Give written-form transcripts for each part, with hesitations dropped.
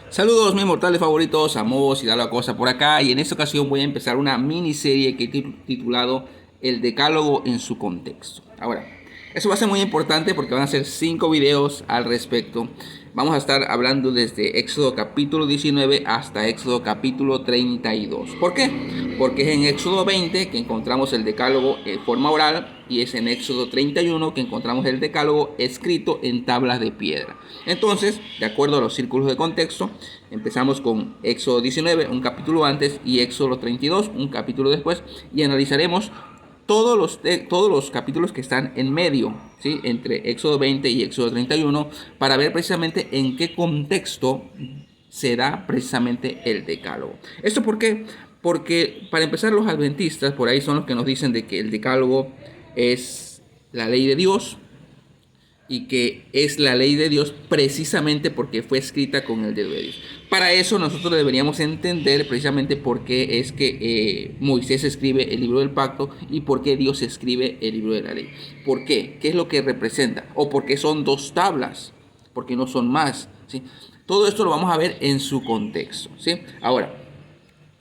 Saludos mis mortales favoritos, Amos y da la cosa por acá, y en esta ocasión voy a empezar una miniserie que he titulado El Decálogo en su contexto. Ahora, eso va a ser muy importante porque van a ser 5 videos al respecto. Vamos a estar hablando desde Éxodo capítulo 19 hasta Éxodo capítulo 32. ¿Por qué? Porque es en Éxodo 20 que encontramos el decálogo en forma oral y es en Éxodo 31 que encontramos el decálogo escrito en tablas de piedra. Entonces, de acuerdo a los círculos de contexto, empezamos con Éxodo 19, un capítulo antes, y Éxodo 32, un capítulo después, y analizaremos todos los capítulos que están en medio, ¿sí? Entre Éxodo 20 y Éxodo 31, para ver precisamente en qué contexto se da precisamente el decálogo. ¿Esto por qué? Porque para empezar, los adventistas por ahí son los que nos dicen de que el decálogo es la ley de Dios, y que es la ley de Dios precisamente porque fue escrita con el dedo de Dios. Para eso nosotros deberíamos entender precisamente por qué es que Moisés escribe el libro del pacto y por qué Dios escribe el libro de la ley. ¿Por qué? ¿Qué es lo que representa? ¿O por qué son 2 tablas? ¿Por qué no son más? ¿Sí? Todo esto lo vamos a ver en su contexto, ¿sí? Ahora,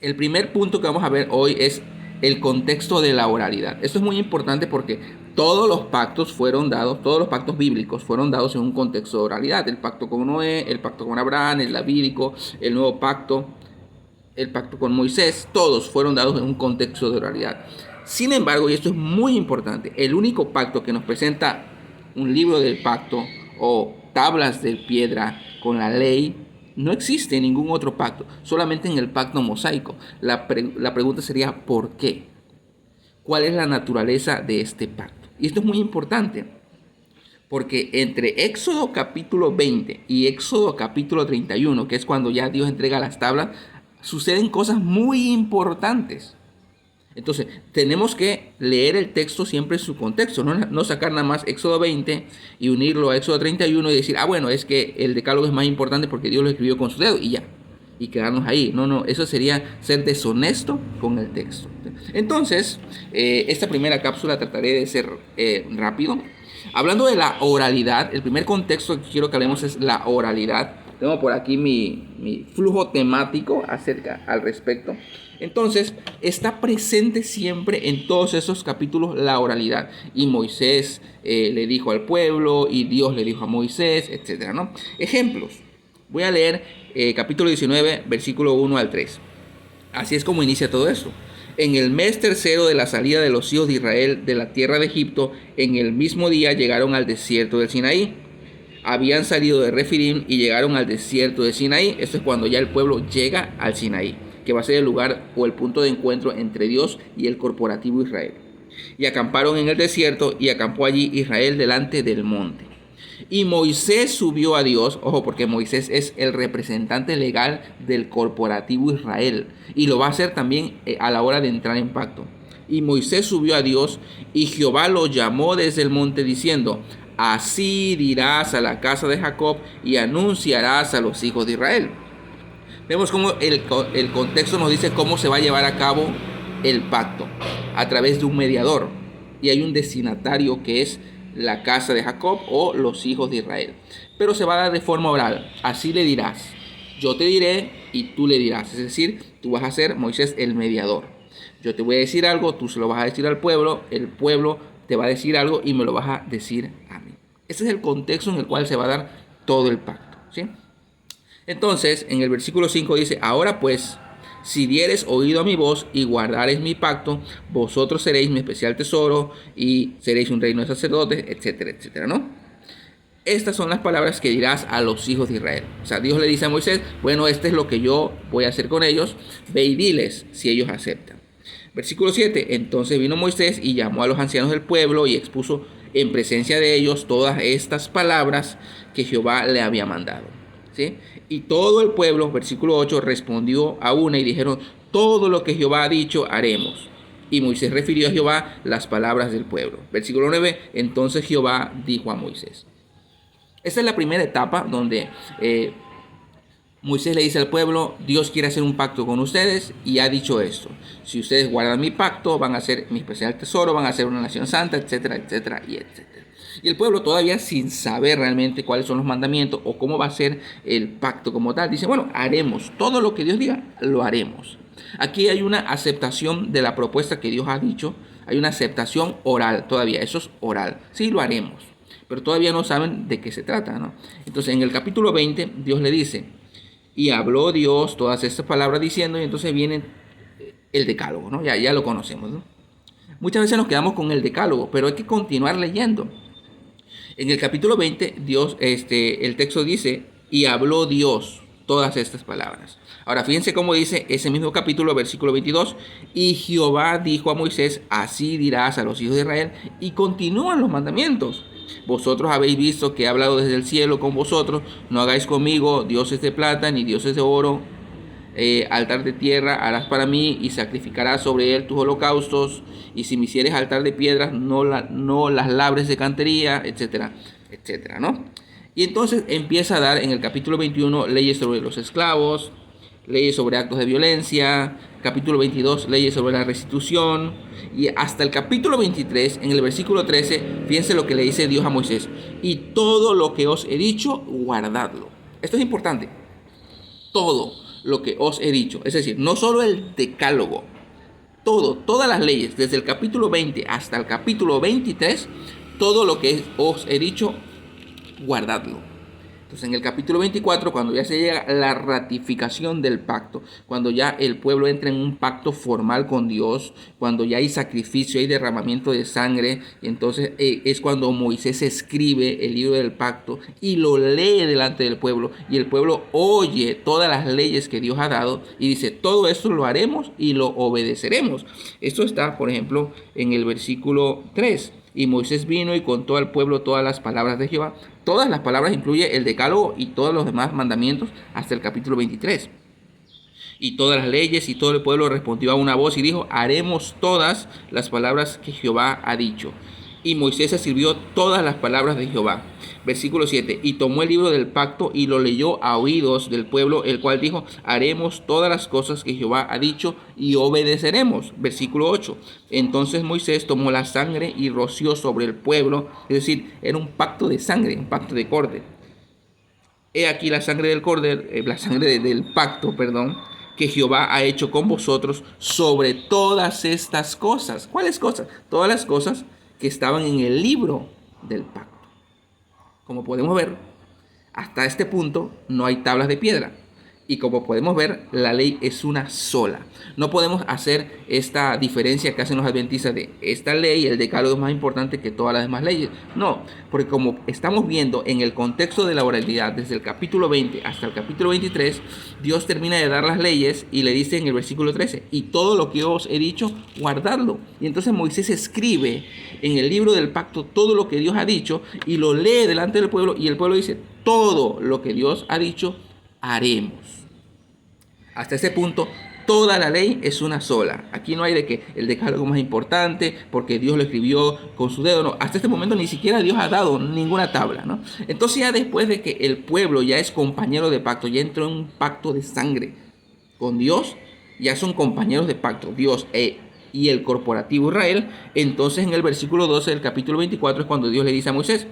el primer punto que vamos a ver hoy es el contexto de la oralidad. Esto es muy importante porque todos los pactos bíblicos fueron dados en un contexto de oralidad. El pacto con Noé, el pacto con Abraham, el davídico, el nuevo pacto, el pacto con Moisés, todos fueron dados en un contexto de oralidad. Sin embargo, y esto es muy importante, el único pacto que nos presenta un libro del pacto o tablas de piedra con la ley no existe en ningún otro pacto, solamente en el pacto mosaico. La pregunta sería ¿por qué? ¿Cuál es la naturaleza de este pacto? Y esto es muy importante, porque entre Éxodo capítulo 20 y Éxodo capítulo 31, que es cuando ya Dios entrega las tablas, suceden cosas muy importantes. Entonces, tenemos que leer el texto siempre en su contexto, no sacar nada más Éxodo 20 y unirlo a Éxodo 31 y decir, bueno, es que el decálogo es más importante porque Dios lo escribió con su dedo y ya, y quedarnos ahí. No, eso sería ser deshonesto con el texto. Entonces, esta primera cápsula trataré de ser rápido. Hablando de la oralidad, el primer contexto que quiero que hablemos es la oralidad. Tengo por aquí mi flujo temático al respecto. Entonces, está presente siempre en todos esos capítulos la oralidad. Y Moisés le dijo al pueblo, y Dios le dijo a Moisés, etc., ¿no? Ejemplos. Voy a leer capítulo 19, versículo 1 al 3. Así es como inicia todo esto. En el mes tercero de la salida de los hijos de Israel de la tierra de Egipto, en el mismo día llegaron al desierto del Sinaí. Habían salido de Refidim y llegaron al desierto de Sinaí. Esto es cuando ya el pueblo llega al Sinaí, que va a ser el lugar o el punto de encuentro entre Dios y el corporativo Israel. Y acamparon en el desierto, y acampó allí Israel delante del monte. Y Moisés subió a Dios, ojo, porque Moisés es el representante legal del corporativo Israel, y lo va a hacer también a la hora de entrar en pacto. Y Moisés subió a Dios, y Jehová lo llamó desde el monte diciendo: así dirás a la casa de Jacob y anunciarás a los hijos de Israel. Vemos cómo el contexto nos dice cómo se va a llevar a cabo el pacto, a través de un mediador, y hay un destinatario que es la casa de Jacob o los hijos de Israel, pero se va a dar de forma oral. Así le dirás, yo te diré y tú le dirás, es decir, tú vas a ser, Moisés, el mediador. Yo te voy a decir algo, tú se lo vas a decir al pueblo, el pueblo te va a decir algo y me lo vas a decir a mí. Ese es el contexto en el cual se va a dar todo el pacto, ¿sí? Entonces, en el versículo 5 dice: ahora pues, si dieres oído a mi voz y guardares mi pacto, vosotros seréis mi especial tesoro y seréis un reino de sacerdotes, etcétera, etcétera, ¿no? Estas son las palabras que dirás a los hijos de Israel. O sea, Dios le dice a Moisés: bueno, este es lo que yo voy a hacer con ellos, ve y diles si ellos aceptan. Versículo 7, entonces vino Moisés y llamó a los ancianos del pueblo y expuso en presencia de ellos todas estas palabras que Jehová le había mandado, ¿sí? Y todo el pueblo, versículo 8, respondió a una y dijeron: todo lo que Jehová ha dicho haremos. Y Moisés refirió a Jehová las palabras del pueblo. Versículo 9, entonces Jehová dijo a Moisés. Esta es la primera etapa donde Moisés le dice al pueblo: Dios quiere hacer un pacto con ustedes y ha dicho esto: si ustedes guardan mi pacto, van a ser mi especial tesoro, van a ser una nación santa, etcétera, etcétera y etcétera. Y el pueblo todavía sin saber realmente cuáles son los mandamientos o cómo va a ser el pacto como tal, dice, bueno, haremos todo lo que Dios diga, lo haremos. Aquí hay una aceptación de la propuesta que Dios ha dicho, hay una aceptación oral todavía, eso es oral, sí lo haremos, pero todavía no saben de qué se trata, ¿no? Entonces en el capítulo 20 Dios le dice, y habló Dios todas estas palabras diciendo, y entonces viene el decálogo, ¿no? Ya lo conocemos, ¿no? Muchas veces nos quedamos con el decálogo, pero hay que continuar leyendo. En el capítulo 20, Dios, el texto dice, y habló Dios todas estas palabras. Ahora, fíjense cómo dice ese mismo capítulo, versículo 22, y Jehová dijo a Moisés, así dirás a los hijos de Israel, y continúan los mandamientos. Vosotros habéis visto que he hablado desde el cielo con vosotros, no hagáis conmigo dioses de plata ni dioses de oro, altar de tierra harás para mí y sacrificarás sobre él tus holocaustos, y si me hicieres altar de piedras no las labres de cantería, etcétera, etcétera, ¿no? Y entonces empieza a dar en el capítulo 21 leyes sobre los esclavos, leyes sobre actos de violencia, capítulo 22 leyes sobre la restitución, y hasta el capítulo 23 en el versículo 13 fíjense lo que le dice Dios a Moisés, y todo lo que os he dicho guardadlo. Esto es importante, todo lo que os he dicho, es decir, no solo el decálogo, todas las leyes, desde el capítulo 20 hasta el capítulo 23, todo lo que os he dicho, guardadlo. Entonces en el capítulo 24, cuando ya se llega la ratificación del pacto, cuando ya el pueblo entra en un pacto formal con Dios, cuando ya hay sacrificio, hay derramamiento de sangre, entonces es cuando Moisés escribe el libro del pacto y lo lee delante del pueblo, y el pueblo oye todas las leyes que Dios ha dado y dice, todo esto lo haremos y lo obedeceremos. Esto está, por ejemplo, en el versículo 3. Y Moisés vino y contó al pueblo todas las palabras de Jehová. Todas las palabras incluye el decálogo y todos los demás mandamientos hasta el capítulo 23. Y todas las leyes y todo el pueblo respondió a una voz y dijo, haremos todas las palabras que Jehová ha dicho. Y Moisés escribió todas las palabras de Jehová. Versículo 7. Y tomó el libro del pacto y lo leyó a oídos del pueblo, el cual dijo, haremos todas las cosas que Jehová ha dicho y obedeceremos. Versículo 8. Entonces Moisés tomó la sangre y roció sobre el pueblo. Es decir, era un pacto de sangre, un pacto de cordero. He aquí la sangre del cordero, la sangre del pacto, perdón, que Jehová ha hecho con vosotros sobre todas estas cosas. ¿Cuáles cosas? Todas las cosas que estaban en el libro del pacto. Como podemos ver, hasta este punto no hay tablas de piedra. Y como podemos ver, la ley es una sola. No podemos hacer esta diferencia que hacen los adventistas de esta ley, el decálogo es más importante que todas las demás leyes. No, porque como estamos viendo en el contexto de la oralidad, desde el capítulo 20 hasta el capítulo 23, Dios termina de dar las leyes y le dice en el versículo 13, y todo lo que os he dicho, guardadlo. Y entonces Moisés escribe en el libro del pacto todo lo que Dios ha dicho y lo lee delante del pueblo, y el pueblo dice, todo lo que Dios ha dicho, haremos. Hasta ese punto, toda la ley es una sola. Aquí no hay de que el decálogo más importante, porque Dios lo escribió con su dedo. No, hasta este momento ni siquiera Dios ha dado ninguna tabla, ¿no? Entonces ya después de que el pueblo ya es compañero de pacto, ya entró en un pacto de sangre con Dios, ya son compañeros de pacto, Dios y el corporativo Israel. Entonces en el versículo 12 del capítulo 24 es cuando Dios le dice a Moisés,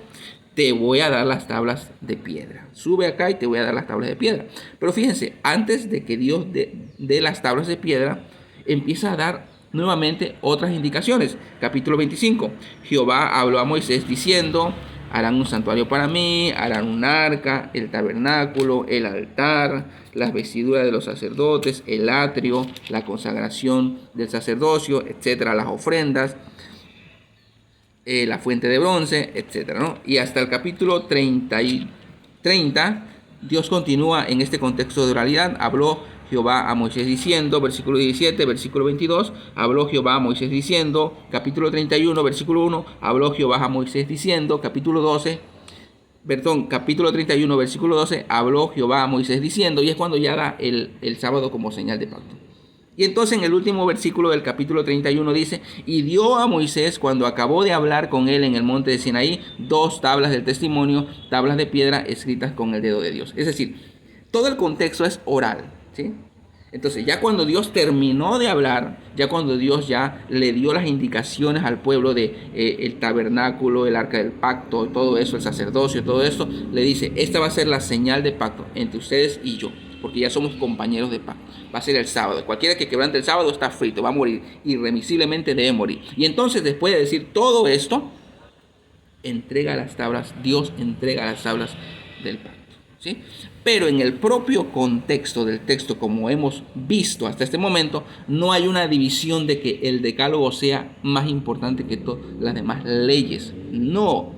te voy a dar las tablas de piedra. Sube acá y te voy a dar las tablas de piedra. Pero fíjense, antes de que Dios dé las tablas de piedra, empieza a dar nuevamente otras indicaciones. Capítulo 25. Jehová habló a Moisés diciendo, harán un santuario para mí, harán un arca, el tabernáculo, el altar, las vestiduras de los sacerdotes, el atrio, la consagración del sacerdocio, etcétera, las ofrendas, la fuente de bronce, etcétera, ¿no? Y hasta el capítulo 30, Dios continúa en este contexto de oralidad. Habló Jehová a Moisés diciendo, versículo 17, versículo 22, habló Jehová a Moisés diciendo, capítulo 31, versículo 1, habló Jehová a Moisés diciendo, capítulo 31, versículo 12, habló Jehová a Moisés diciendo, y es cuando ya da el sábado como señal de pacto. Y entonces en el último versículo del capítulo 31 dice, y dio a Moisés, cuando acabó de hablar con él en el monte de Sinaí, 2 tablas del testimonio, tablas de piedra escritas con el dedo de Dios. Es decir, todo el contexto es oral, ¿sí? Entonces, ya cuando Dios terminó de hablar, ya cuando Dios ya le dio las indicaciones al pueblo de el tabernáculo, el arca del pacto, todo eso, el sacerdocio, todo esto, le dice, esta va a ser la señal de pacto entre ustedes y yo, porque ya somos compañeros de pacto. Va a ser el sábado. Cualquiera que quebrante el sábado está frito, va a morir, irremisiblemente debe morir. Y entonces, después de decir todo esto, entrega las tablas, Dios entrega las tablas del pacto. ¿Sí? Pero en el propio contexto del texto, como hemos visto hasta este momento, no hay una división de que el decálogo sea más importante que todas las demás leyes. No.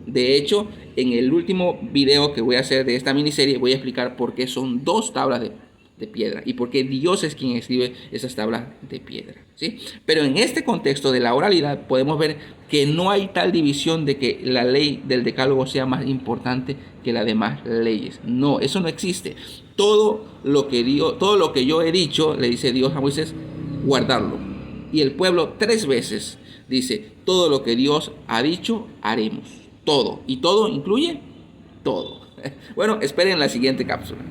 De hecho, en el último video que voy a hacer de esta miniserie, voy a explicar por qué son dos tablas de piedra y por qué Dios es quien escribe esas tablas de piedra, ¿sí? Pero en este contexto de la oralidad podemos ver que no hay tal división de que la ley del decálogo sea más importante que las demás leyes. No, eso no existe. Todo lo que yo he dicho, le dice Dios a Moisés, guardarlo. Y el pueblo 3 veces dice, todo lo que Dios ha dicho, haremos. Todo. Y todo incluye todo. Bueno, esperen la siguiente cápsula.